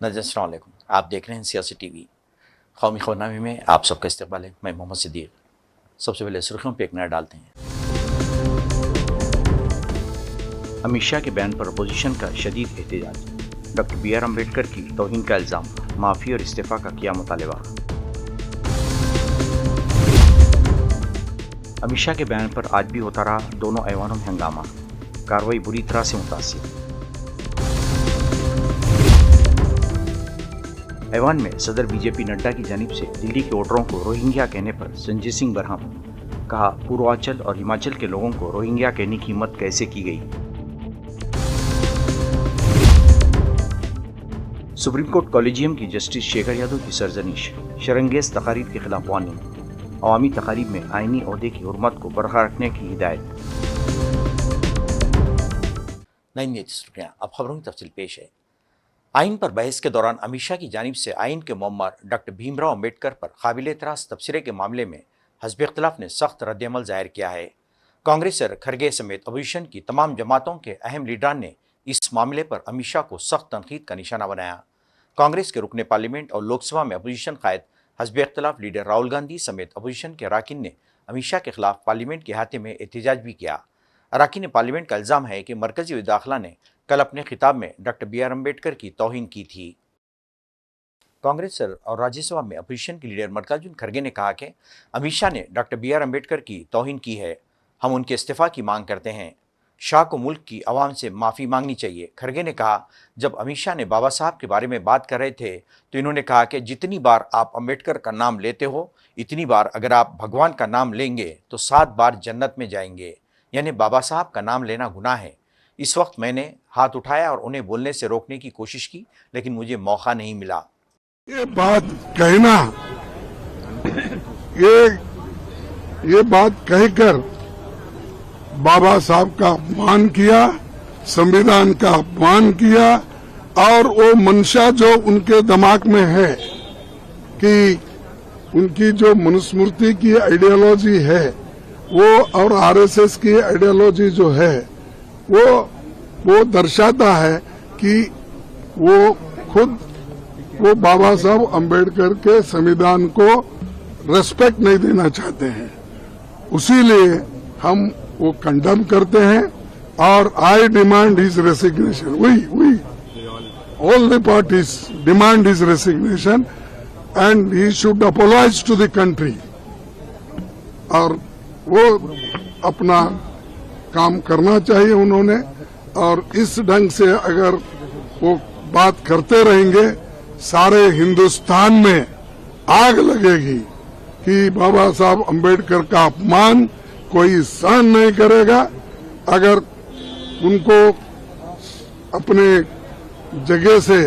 नाज़रीन अस्सलाम वालेकुम। आप देख रहे हैं सियासी टीवी। कौमी खबरनामे में आप सबका इस्तकबाल है। मैं मोहम्मद सिद्दीक। सबसे पहले सुर्खियों पर एक नज़र डालते हैं। अमित शाह के बयान पर अपोजिशन का शदीद एहतजाज। Doctor B R. अम्बेडकर की तौहीन का इल्ज़ाम, माफ़ी और इस्तीफ़ा का किया मुतालबा। अमित शाह के बयान पर आज भी होता रहा दोनों ऐवानों में हंगामा। कार्रवाई बुरी तरह से मुतासिर। ऐवान में सदर बीजेपी नड्डा की जानिब से दिल्ली के वोटरों को रोहिंग्या कहने पर संजय सिंह बरहम। कहा, पूर्वांचल और हिमाचल के लोगों को रोहिंग्या कहने की हिम्मत कैसे की गई। सुप्रीम कोर्ट कॉलेजियम की जस्टिस शेखर यादव की सरजनिश। शरंगेज तकारीर के खिलाफ वार्निंग। अवामी तकारीब में आईनी ओहदे की हुर्मत को बरकरार रखने की हिदायत। नई सुर्खियां, अब खबरों की तफसील पेश है। आइन पर बहस के दौरान अमित शाह की जानिब से आइन के मुअम्मर डॉक्टर भीमराव अम्बेडकर पर काबिल एतराज़ तबसरे के मामले में हज़ब इख्तिलाफ ने सख्त रद्दअमल ज़ाहिर किया है। कांग्रेस और खरगे समेत अपोजिशन की तमाम जमातों के अहम लीडरान ने इस मामले पर अमित शाह को सख्त तनकीद का निशाना बनाया। कांग्रेस के रुकने पार्लियामेंट और लोकसभा में अपोजिशन कायद हज़ब इख्तिलाफ लीडर राहुल गांधी समेत अपोजिशन के अराकीन ने अमित शाह के खिलाफ पार्लियामेंट के अहाते में एहतजाज भी किया। अराकीन पार्लियामेंट का इल्ज़ाम है कि मरकजी वज़ीर दाखिला ने कल अपने खिताब में डॉक्टर बी.आर. अम्बेडकर की तौहीन की थी। कांग्रेस और राज्यसभा में अपोजिशन के लीडर मल्लिकार्जुन खड़गे ने कहा कि अमित शाह ने डॉक्टर बी.आर. अम्बेडकर की तौहीन की है। हम उनके इस्तीफा की मांग करते हैं। शाह को मुल्क की आवाम से माफ़ी मांगनी चाहिए। खड़गे ने कहा, जब अमित शाह ने बाबा साहब के बारे में बात कर रहे थे तो इन्होंने कहा कि जितनी बार आप अम्बेडकर का नाम लेते हो, इतनी बार अगर आप भगवान का नाम लेंगे तो 7 बार जन्नत में जाएंगे। यानी बाबा साहब का नाम लेना गुनाह है। इस वक्त मैंने हाथ उठाया और उन्हें बोलने से रोकने की कोशिश की, लेकिन मुझे मौका नहीं मिला। ये बात कहना, ये बात कहकर बाबा साहब का अपमान किया, संविधान का अपमान किया और वो मंशा जो उनके दिमाग में है कि उनकी जो मनुस्मृति की आइडियोलॉजी है वो और आरएसएस की आइडियोलॉजी जो है वो दर्शाता है कि वो बाबा साहब अम्बेडकर के संविधान को रेस्पेक्ट नहीं देना चाहते हैं। उसीलिए हम वो कंडेम करते हैं और I demand his resignation. We all the parties demand his resignation and he should apologise to the country. और वो अपना काम करना चाहिए उन्होंने, और इस ढंग से अगर वो बात करते रहेंगे सारे हिंदुस्तान में आग लगेगी कि बाबा साहब अम्बेडकर का अपमान कोई सहन नहीं करेगा। अगर उनको अपने जगह से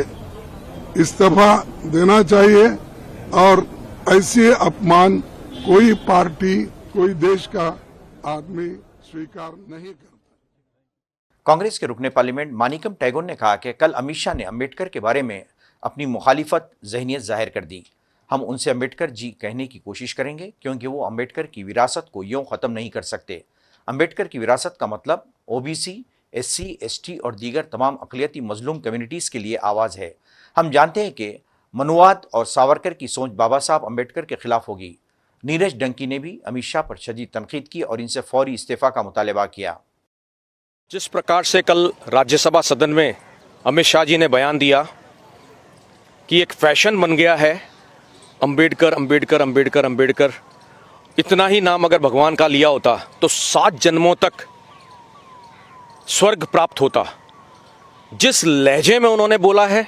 इस्तीफा देना चाहिए और ऐसे अपमान कोई पार्टी, कोई देश का आदमी स्वीकार नहीं करता। कांग्रेस के रुकने पार्लियामेंट मानिकम टैगोर ने कहा कि कल अमित शाह ने अम्बेडकर के बारे में अपनी मुखालिफत ज़हनियत जाहिर कर दी। हम उनसे अम्बेडकर जी कहने की कोशिश करेंगे क्योंकि वो अम्बेडकर की विरासत को यूँ ख़त्म नहीं कर सकते। अम्बेडकर की विरासत का मतलब ओबीसी, एससी, एसटी और दीगर तमाम अक़लियती मजलूम कम्युनिटीज़ के लिए आवाज़ है। हम जानते हैं कि मनुवाद और सावरकर की सोच बाबा साहब अम्बेडकर के खिलाफ होगी। नीरज डंकी ने भी अमित शाह पर शदीद तनकीद की और इनसे फौरी इस्तीफ़ा का मुतालबा किया। जिस प्रकार से कल राज्यसभा सदन में अमित शाह जी ने बयान दिया कि एक फैशन बन गया है अम्बेडकर अम्बेडकर अम्बेडकर अम्बेडकर, इतना ही नाम अगर भगवान का लिया होता तो 7 जन्मों तक स्वर्ग प्राप्त होता। जिस लहजे में उन्होंने बोला है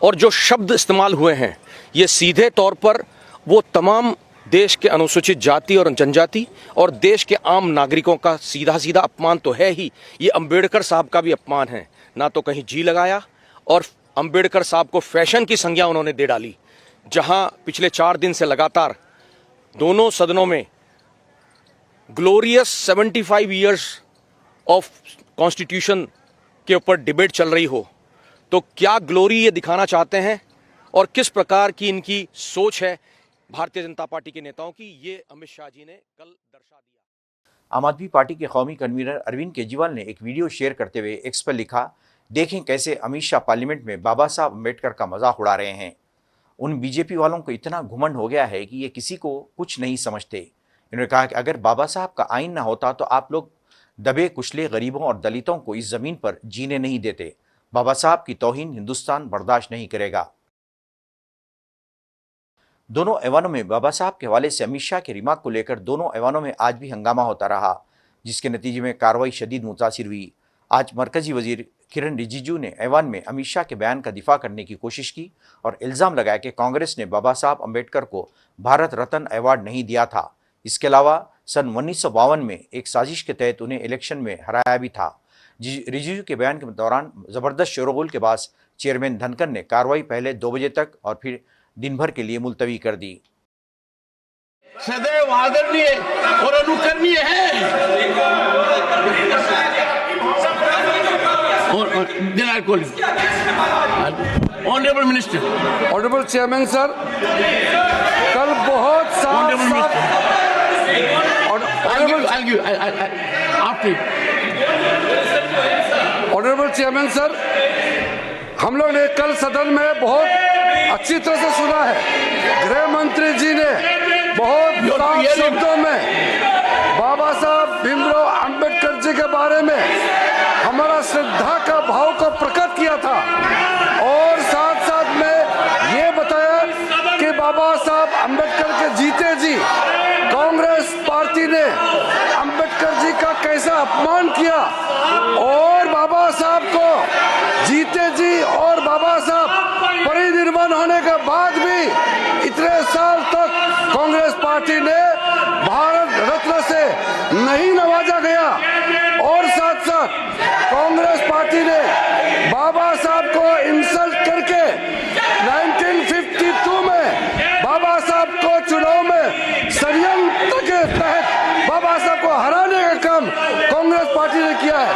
और जो शब्द इस्तेमाल हुए हैं, ये सीधे तौर पर वो तमाम देश के अनुसूचित जाति और जनजाति और देश के आम नागरिकों का सीधा सीधा अपमान तो है ही, ये अम्बेडकर साहब का भी अपमान है। ना तो कहीं जी लगाया और अम्बेडकर साहब को फैशन की संज्ञा उन्होंने दे डाली। जहां पिछले 4 दिन से लगातार दोनों सदनों में ग्लोरियस 75 ईयर्स ऑफ कॉन्स्टिट्यूशन के ऊपर डिबेट चल रही हो, तो क्या ग्लोरी ये दिखाना चाहते हैं और किस प्रकार की इनकी सोच है भारतीय जनता पार्टी के नेताओं की, ये अमित शाह जी ने कल दर्शा दिया। आम आदमी पार्टी के कौमी कन्वीनर अरविंद केजरीवाल ने एक वीडियो शेयर करते हुए एक्स पर लिखा देखें कैसे अमित शाह पार्लियामेंट में बाबा साहब अम्बेडकर का मजाक उड़ा रहे हैं। उन बीजेपी वालों को इतना घुमंड हो गया है कि ये किसी को कुछ नहीं समझते। इन्होंने कहा कि अगर बाबा साहब का आइन ना होता तो आप लोग दबे कुचले गरीबों और दलितों को इस जमीन पर जीने नहीं देते। बाबा साहब की तौहीन हिंदुस्तान बर्दाश्त नहीं करेगा। दोनों ऐवानों में बाबा साहब के हवाले से अमित शाह के रिमार्क को लेकर दोनों ऐवानों में आज भी हंगामा होता रहा, जिसके नतीजे में कार्रवाई शदीद मुतासिर हुई। आज मरकजी वजीर किरण रिजिजू ने ऐवान में अमित शाह के बयान का दिफा करने की कोशिश की और इल्ज़ाम लगाया कि कांग्रेस ने बाबा साहब अम्बेडकर को भारत रत्न अवार्ड नहीं दिया था। इसके अलावा सन 1952 में एक साजिश के तहत उन्हें इलेक्शन में हराया भी था। रिजिजू के बयान के दौरान ज़बरदस्त शोरगुल के बाद चेयरमैन धनखड़ ने कार्रवाई पहले 2 बजे तक और फिर दिन भर के लिए मुलतवी कर दी। सदैव आदरणीय और अनुकरणीय है honourable minister, honourable chairman sir, कल बहुत ऑनरेबल चेयरमैन सर, हम लोग ने कल सदन में बहुत अच्छी तरह से सुना है। गृह मंत्री जी ने बहुत साफ शब्दों में बाबा साहब भीमराव अंबेडकर जी के बारे में हमारा श्रद्धा का भाव को प्रकट किया था और साथ साथ में ये बताया कि बाबा साहब अंबेडकर के जीते जी कांग्रेस पार्टी ने अंबेडकर जी का कैसा अपमान किया और बाबा साहब को जीते जी और बाबा साहब परिनिर्वाण होने के बाद भी इतने साल तक कांग्रेस पार्टी ने भारत रत्न से नहीं नवाजा गया और साथ साथ कांग्रेस पार्टी ने बाबा साहब को इंसल्ट करके 1952 में बाबा साहब को चुनाव में षड्यंत्र के तहत बाबा साहब को हराने का काम कांग्रेस पार्टी ने किया है।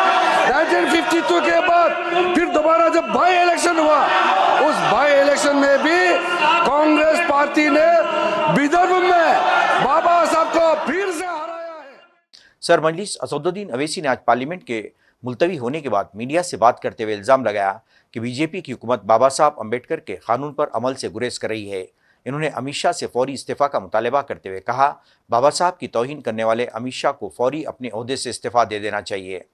1952 के बाद फिर दोबारा जब बाई इलेक्शन हुआ, उस बाई इलेक्शन में भी कांग्रेस पार्टी ने विदर्भ में बाबा साहब को फिर से हराया है। सर मजलिस असदुद्दीन अवैसी ने आज पार्लियामेंट के मुलतवी होने के बाद मीडिया से बात करते हुए इल्ज़ाम लगाया कि बीजेपी की हुकूमत बाबा साहब अम्बेडकर के कानून पर अमल से गुरेज कर रही है। इन्होंने अमित शाह से फौरी इस्तीफा का मुतालबा करते हुए कहा, बाबा साहब की तौहीन करने वाले अमित शाह को फौरी अपने ओहदे से इस्तीफा दे देना चाहिए।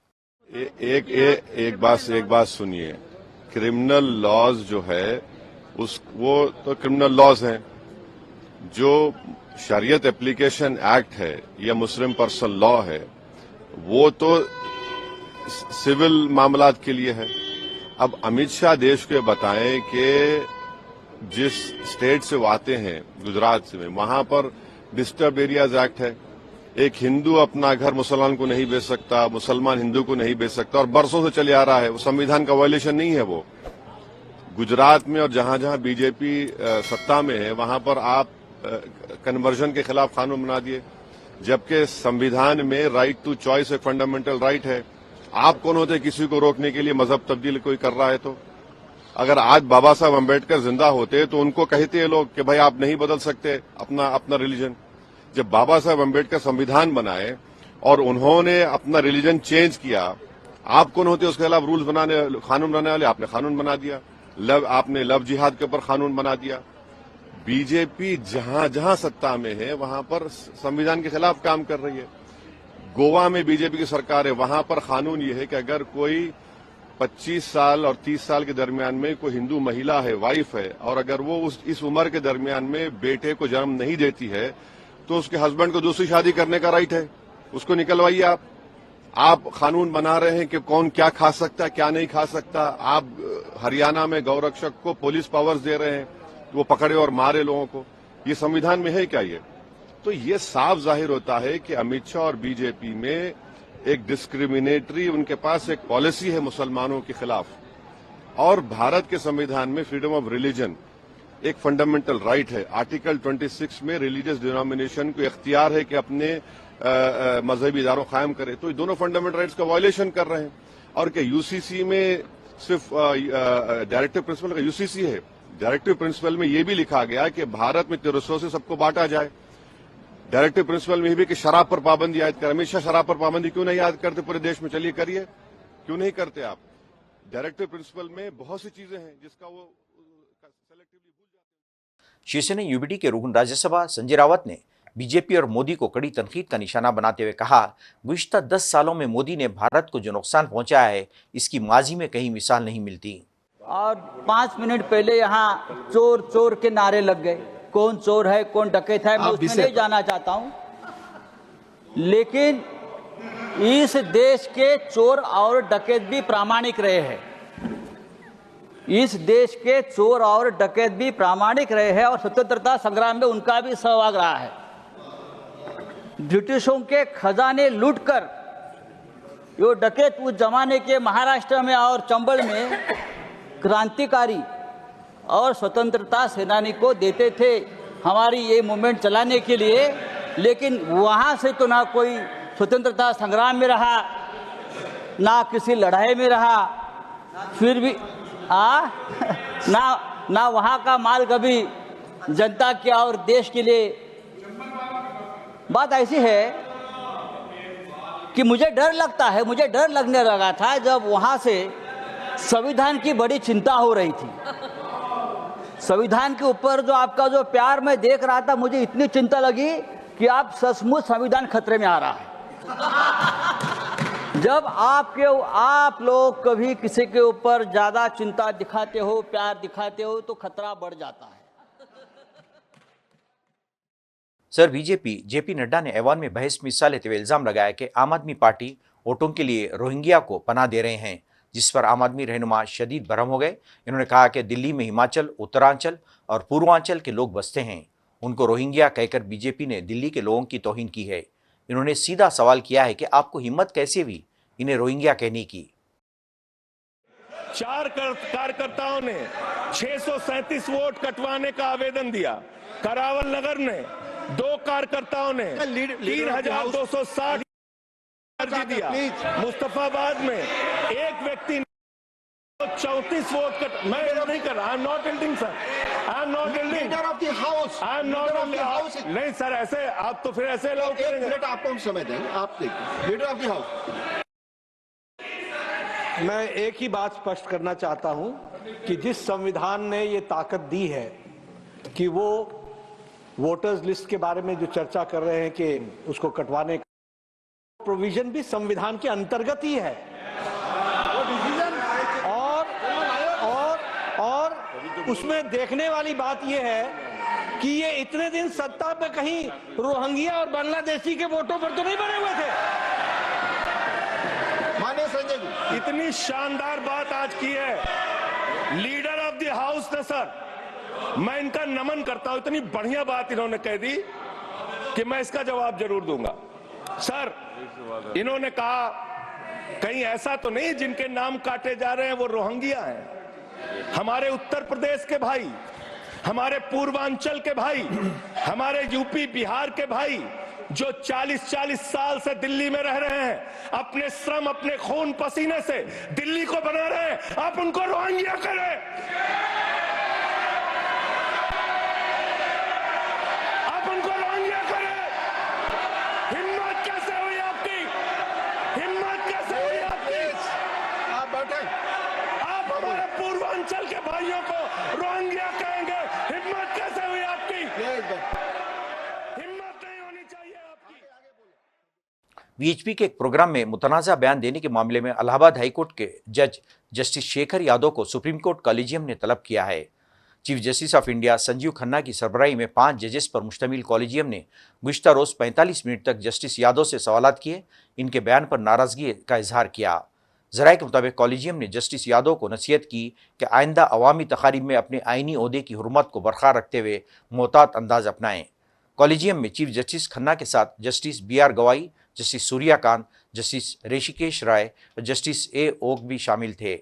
एक बात सुनिए, क्रिमिनल लॉज जो है वो तो क्रिमिनल लॉज हैं। जो शरीयत एप्लीकेशन एक्ट है या मुस्लिम पर्सनल लॉ है वो तो सिविल मामलात के लिए है। अब अमित शाह देश को बताएं कि जिस स्टेट से वो आते हैं, गुजरात से, वहां पर डिस्टर्ब एरियाज एक्ट है। एक हिंदू अपना घर मुसलमान को नहीं बेच सकता, मुसलमान हिंदू को नहीं बेच सकता और बरसों से चले आ रहा है। वो संविधान का वायलेशन नहीं है। वो गुजरात में और जहां जहां बीजेपी सत्ता में है वहां पर आप कन्वर्जन के खिलाफ कानून बना दिए, जबकि संविधान में राइट टू चॉइस एक फंडामेंटल राइट है। आप कौन होते किसी को रोकने के लिए मजहब तब्दील कोई कर रहा है? तो अगर आज बाबा साहब अम्बेडकर जिंदा होते तो उनको कहते लोग कि भाई आप नहीं बदल सकते अपना रिलीजन। जब बाबा साहब अम्बेडकर संविधान बनाए और उन्होंने अपना रिलीजन चेंज किया, आप कौन होते उसके खिलाफ रूल्स बनाने, कानून बनाने वाले? आपने कानून बना दिया। आपने लव जिहाद के ऊपर कानून बना दिया। बीजेपी जहां जहां सत्ता में है वहां पर संविधान के खिलाफ काम कर रही है। गोवा में बीजेपी की सरकार है, वहां पर कानून ये है कि अगर कोई 25 साल और 30 साल के दरमियान में कोई हिंदू महिला है, वाइफ है, और अगर वो इस उम्र के दरमियान में बेटे को जन्म नहीं देती है तो उसके हस्बैंड को दूसरी शादी करने का राइट है। उसको निकलवाइए। आप कानून बना रहे हैं कि कौन क्या खा सकता है, क्या नहीं खा सकता। आप हरियाणा में गौरक्षक को पुलिस पावर्स दे रहे हैं, वो पकड़े और मारे लोगों को। ये संविधान में है क्या? ये तो ये साफ जाहिर होता है कि अमित शाह और बीजेपी में एक डिस्क्रिमिनेटरी, उनके पास एक पॉलिसी है मुसलमानों के खिलाफ। और भारत के संविधान में फ्रीडम ऑफ रिलीजन एक फंडामेंटल राइट है। आर्टिकल 26 में रिलीजियस डिनोमिनेशन को इख्तियार है कि अपने मजहबी इदारों कायम करे। तो ये दोनों फंडामेंटल राइट्स का वायलेशन कर रहे हैं। और क्या यूसीसी में सिर्फ डायरेक्टिव प्रिंसिपल का यूसीसी है? डायरेक्टिव प्रिंसिपल में यह भी लिखा गया कि भारत में रिसोर्सेज सबको बांटा जाए। डायरेक्टिव प्रिंसिपल में भी कि शराब पर पाबंदी आयद कर। हमेशा शराब पर पाबंदी क्यों नहीं आयद करते पूरे देश में? चलिए करिए, क्यों नहीं करते आप? डायरेक्टिव प्रिंसिपल में बहुत सी चीजें हैं जिसका वो सेलेक्टिवली भूल जाते हैं। शिवसेना यूबीडी के रुकन राज्यसभा संजय रावत ने बीजेपी और मोदी को कड़ी तनकीद का निशाना बनाते हुए कहा, गुज़िश्ता 10 सालों में मोदी ने भारत को जो नुकसान पहुंचाया है, इसकी माजी में कहीं मिसाल नहीं मिलती। और 5 मिनट पहले यहाँ चोर चोर के नारे लग गए। कौन चोर है, कौन डकैत है, मैं उसमें नहीं जाना चाहता हूँ, लेकिन इस देश के चोर और डकैत भी प्रामाणिक रहे हैं। इस देश के चोर और डकैत भी प्रामाणिक रहे हैं और स्वतंत्रता संग्राम में उनका भी सहभाग रहा है। ब्रिटिशों के खजाने लूटकर यो डकैत उस जमाने के महाराष्ट्र में और चंबल में क्रांतिकारी और स्वतंत्रता सेनानी को देते थे हमारी ये मूवमेंट चलाने के लिए, लेकिन वहाँ से तो ना कोई स्वतंत्रता संग्राम में रहा, ना किसी लड़ाई में रहा, फिर भी ना वहाँ का माल कभी जनता के और देश के लिए। बात ऐसी है कि मुझे डर लगता है, मुझे डर लगने लगा था जब वहाँ से संविधान की बड़ी चिंता हो रही थी। संविधान के ऊपर जो आपका जो प्यार मैं देख रहा था, मुझे इतनी चिंता लगी कि आप सचमुच संविधान खतरे में आ रहा है। जब आप लोग कभी किसी के ऊपर ज्यादा चिंता दिखाते हो, प्यार दिखाते हो, तो खतरा बढ़ जाता है। सर, बीजेपी जेपी नड्डा ने ऐवान में बहस में हिस्सा लेते हुए इल्जाम लगाया कि आम आदमी पार्टी वोटों के लिए रोहिंग्या को पनाह दे रहे हैं, जिस पर आम आदमी रहनुमा शदीद बरहम हो गए। इन्होंने कहा कि दिल्ली में हिमाचल, उत्तरांचल और पूर्वांचल के लोग बसते हैं, उनको रोहिंग्या कहकर बीजेपी ने दिल्ली के लोगों की तौहीन की है। इन्होंने सीधा सवाल किया है कि आपको हिम्मत कैसे हुई इन्हें रोहिंग्या कहने की। 4 कार्यकर्ताओं ने 637 वोट कटवाने का आवेदन दिया। करावल नगर ने 2 कार्यकर्ताओं ने 3260 अर्जी दिया। मुस्तफाबाद में एक व्यक्ति ने 34 वोट मैं नहीं कर रहा। I am not एल्डिंग sir, I am not एल्डिंग। Leader of the house, I am not house. नहीं सर, ऐसे आप तो फिर ऐसे अलाउ करेंगे। आपको हम समय देंगे, आप देखिए। Leader of the house. मैं एक ही बात स्पष्ट करना चाहता हूं कि जिस संविधान ने ये ताकत दी है कि वो वोटर्स लिस्ट के बारे में जो चर्चा कर रहे हैं कि उसको कटवाने का प्रोविजन भी संविधान के अंतर्गत ही है। और उसमें देखने वाली बात यह है कि ये इतने दिन सत्ता पे कहीं रोहिंग्या और बांग्लादेशी के वोटों पर तो नहीं बने हुए थे। माननीय संजय जी, इतनी शानदार बात आज की है लीडर ऑफ द हाउस ने सर, मैं इनका नमन करता हूं। इतनी बढ़िया बात इन्होंने कह दी कि मैं इसका जवाब जरूर दूंगा। सर, इन्होंने कहा कहीं ऐसा तो नहीं जिनके नाम काटे जा रहे हैं वो रोहिंग्या हैं। हमारे उत्तर प्रदेश के भाई, हमारे पूर्वांचल के भाई, हमारे यूपी बिहार के भाई जो 40-40 साल से दिल्ली में रह रहे हैं, अपने श्रम, अपने खून पसीने से दिल्ली को बना रहे हैं, आप उनको रोहिंग्या करें। आप उनको रोहिंग्या करें। हिम्मत कैसे हुई आपकी? हिम्मत कैसे हुई आपकी? आप बैठे। आप हमारे पूर्वांचल के भाइयों को रोहिंग्या कहेंगे? हिम्मत कैसे हुई आपकी? हिम्मत नहीं होनी चाहिए आपकी। बीएचपी के एक प्रोग्राम में मुतनाज़ा बयान देने के मामले में इलाहाबाद हाईकोर्ट के जज जस्टिस शेखर यादव को सुप्रीम कोर्ट कॉलेजियम ने तलब किया है। Chief justice of India Sanjeev Khanna की सरबराही में 5 जजेस पर मुश्तमिल कॉलेजियम ने गुज़िश्ता रोज 45 मिनट तक जस्टिस यादव से सवालात किए, इनके बयान पर नाराजगी का इजहार किया। ज़राए के मुताबिक कॉलेजियम ने जस्टिस यादव को नसीहत की कि आइंदा अवामी तकारीब में अपने आइनी ओहदे की हुर्मत को बरकरार रखते हुए मोहतात अंदाज अपनाएं। कॉलेजियम में चीफ जस्टिस खन्ना के साथ जस्टिस BR गवाई, जस्टिस सूर्यकांत, जस्टिस ऋषिकेश राय और जस्टिस A ओक भी शामिल थे।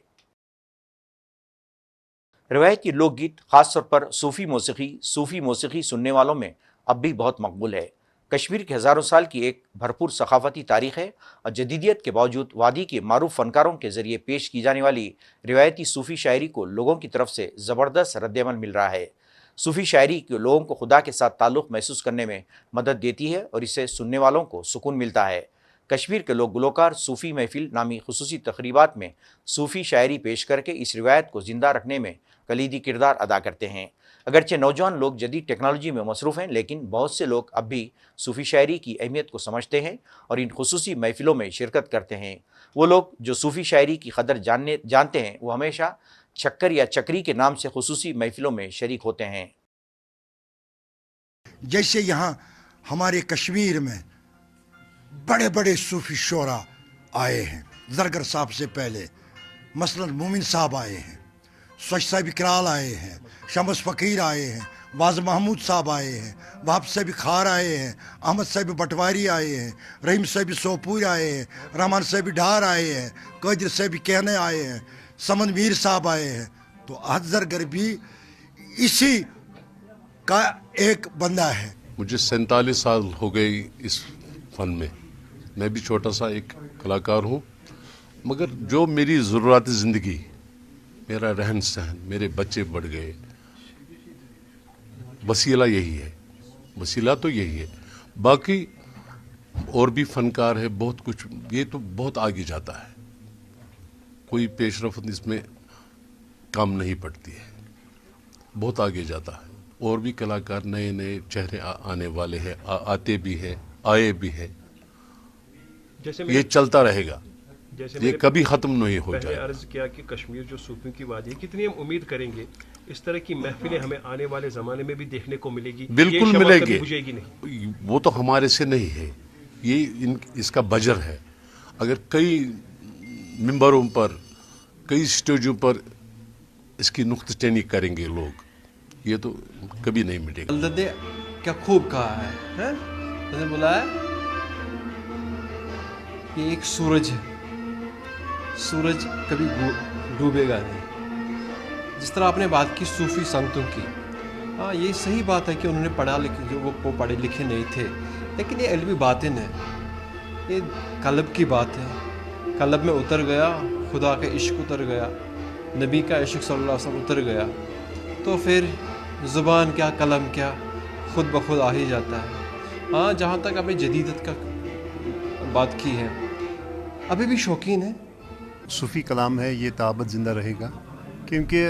रवायती लोकगीत खासतौर पर सूफी मौसीकी सुनने वालों में अब भी बहुत मकबूल है। कश्मीर की हज़ारों साल की एक भरपूर सकाफती तारीख़ है और जदीदियत के बावजूद वादी के मारूफ फ़नकारों के ज़रिए पेश की जाने वाली रिवायती सूफ़ी शायरी को लोगों की तरफ से ज़बरदस्त रद्द-ए-अमल मिल रहा है। सूफ़ी शायरी के लोगों को खुदा के साथ ताल्लुक़ महसूस करने में मदद देती है और इससे सुनने वालों को सुकून मिलता है। कश्मीर के लोग गुलकार सूफ़ी महफिल नामी खुसूसी तकरीबात में सूफ़ी शायरी पेश करके इस रिवायत को ज़िंदा रखने में कलीदी किरदार अदा करते हैं। अगरचे नौजवान लोग जदीद टेक्नोलॉजी में मसरूफ़ हैं, लेकिन बहुत से लोग अब भी सूफ़ी शायरी की अहमियत को समझते हैं और इन खुसूसी महफिलों में शिरकत करते हैं। वो लोग जो सूफ़ी शायरी की कदर जानते हैं वो हमेशा चक्कर या चक्री के नाम से खुसूसी महफिलों में शरीक होते हैं। जैसे यहाँ हमारे कश्मीर में बड़े बड़े सूफी शोरा आए हैं, जरगर साहब से पहले मसलन मोमिन साहब आए हैं, स्वच्छ साहब इकराल आए हैं, शमस फ़कीर आए हैं, वाज महमूद साहब आए हैं, वहाब साहब खार आए हैं, अहमद साहब बटवारी आए हैं, रहीम साहब सोपुर आए हैं, रहमान साहब ढार आए हैं, कदर साहब कहने आए हैं, समन मीर साहब आए हैं। तो अजरगर भी इसी का एक बंदा है। मुझे 47 साल हो गए इस फन में। मैं भी छोटा सा एक कलाकार हूँ, मगर जो मेरी ज़रूरत ज़िंदगी, मेरा रहन सहन, मेरे बच्चे बढ़ गए, वसीला यही है, वसीला तो यही है। बाकी और भी फनकार है, बहुत कुछ, ये तो बहुत आगे जाता है, कोई पेशरफ्त इसमें कम नहीं पड़ती है, बहुत आगे जाता है। और भी कलाकार नए नए चेहरे आने वाले हैं, आते भी हैं, आए भी हैं, ये चलता रहेगा, ये कभी खत्म नहीं हो जाएगा। अर्ज किया कि कश्मीर जो सूफियों की वादी है, कितनी हम उम्मीद करेंगे इस तरह की महफिलें हमें आने वाले ज़माने में भी देखने को मिलेगी? बिल्कुल मिलेगी, बुझेगी नहीं। वो तो हमारे से नहीं है, ये इसका बजर है। अगर कई मिंबरों पर, कई स्टेजों पर इसकी नुक्तचीनी करेंगे लोग, ये तो कभी नहीं मिलेगा। क्या खूब कहा है? मैंने बोला है कि एक सूरज है, सूरज कभी डूबेगा नहीं। जिस तरह आपने बात की सूफी संतों की, हाँ ये सही बात है कि उन्होंने पढ़ा लिखे, जो वो पढ़े लिखे नहीं थे, लेकिन ये इल्मी बातिन है, ये कल्ब की बात है। कल्ब में उतर गया, खुदा का इश्क उतर गया, नबी का इश्क सल्लल्लाहु अलैहि वसल्लम उतर गया, तो फिर ज़ुबान क्या, कलम क्या, खुद ब खुद आ ही जाता है। हाँ, जहाँ तक आपने जदीदत का बात की है, अभी भी शौकीन है। सूफ़ी कलाम है, ये ताबत ज़िंदा रहेगा, क्योंकि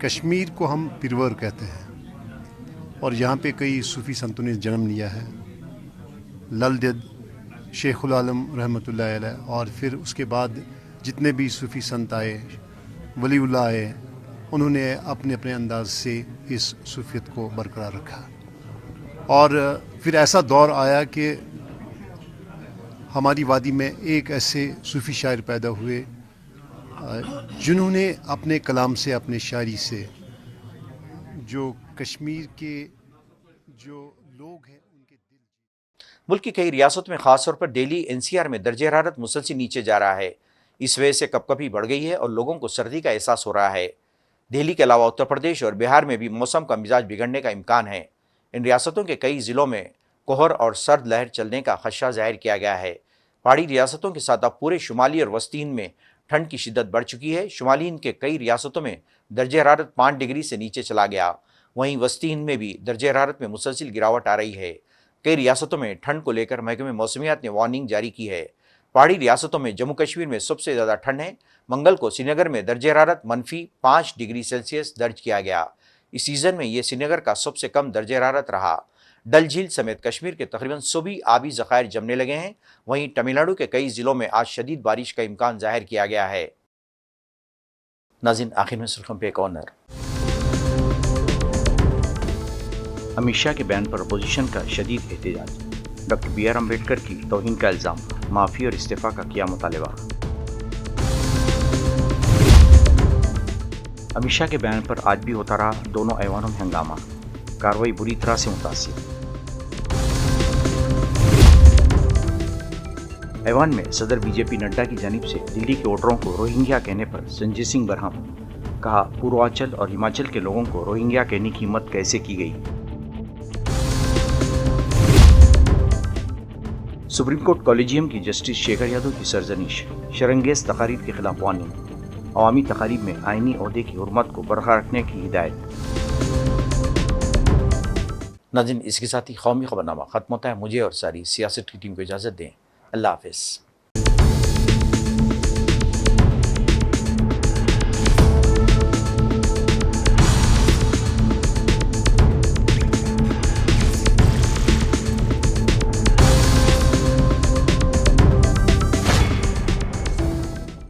कश्मीर को हम पिरवर कहते हैं और यहाँ पे कई सूफ़ी संतों ने जन्म लिया है। ललदद, शेखुल आलम रहमतुल्लाह अलैह, और फिर उसके बाद जितने भी सूफ़ी संत आए, वलीउल्लाह आए, उन्होंने अपने अपने अंदाज से इस सूफियत को बरकरार रखा। और फिर ऐसा दौर आया कि हमारी वादी में एक ऐसे सूफ़ी शायर पैदा हुए जिन्होंने अपने कलाम से, अपने शायरी से जो कश्मीर के जो लोग हैं उनके दिल। मुल्क की कई रियासतों में खासतौर पर दिल्ली NCR में दर्जे हरारत मुसलसल नीचे जा रहा है। इस वजह से कपकपी बढ़ गई है और लोगों को सर्दी का एहसास हो रहा है। दिल्ली के अलावा उत्तर प्रदेश और बिहार में भी मौसम का मिजाज बिगड़ने का इम्कान है। इन रियासतों के कई ज़िलों में कोहर और सर्द लहर चलने का खदशा जाहिर किया गया है। पहाड़ी रियासतों के साथ अब पूरे शुमाली और वस्ती हिंद में ठंड की शिद्दत बढ़ चुकी है। शुमाली हिंद के कई रियासतों में दर्जे हरारत 5 डिग्री से नीचे चला गया। वहीं वस्ती हिंद में भी दर्जे हरारत में मुसलसल गिरावट आ रही है। कई रियासतों में ठंड को लेकर महकमे मौसमियात ने वार्निंग जारी की है। पहाड़ी रियासतों में जम्मू कश्मीर में सबसे ज़्यादा ठंड है। मंगल को श्रीनगर में दर्जे हरारत -5 डिग्री सेल्सियस दर्ज किया गया। इस सीज़न में ये श्रीनगर का सबसे कम दर्जे हरारत रहा। डल झील समेत कश्मीर के तकरीबन सभी आबी ज़खायर जमने लगे हैं। वहीं तमिलनाडु के कई ज़िलों में आज शदीद बारिश का इम्कान जाहिर किया गया है। नाज़रीन, आखिर में सुर्खियों पे एक और नज़र। अमित शाह के बयान पर अपोजिशन का शदीद एहतजाज। डॉक्टर BR अम्बेडकर की तौहीन का इल्ज़ाम, माफ़ी और इस्तीफ़ा का किया मुतालबा। अमित शाह के बयान पर आज भी होता रहा दोनों ऐवानों में हंगामा। कार्रवाई बुरी तरह से मुतासिर। ऐवान में सदर BJP नड्डा की जानिब से दिल्ली के वोटरों को रोहिंग्या कहने पर संजय सिंह बरहम कहा, पूर्वांचल और हिमाचल के लोगों को रोहिंग्या कहने की हिम्मत कैसे की गई। सुप्रीम कोर्ट कॉलेजियम की जस्टिस शेखर यादव की सरजनिश, शरंगेज तकारीर के खिलाफ वार्निंग। अवामी तकारीब में आइनी ओहदे की हुर्मत को बरकरार रखने की हिदायत। नाज़रीन, इसके साथ ही कौमी खबरनामा खत्म होता है। मुझे और सारी सियासत की टीम को इजाज़त दें। अल्लाह हाफिज़।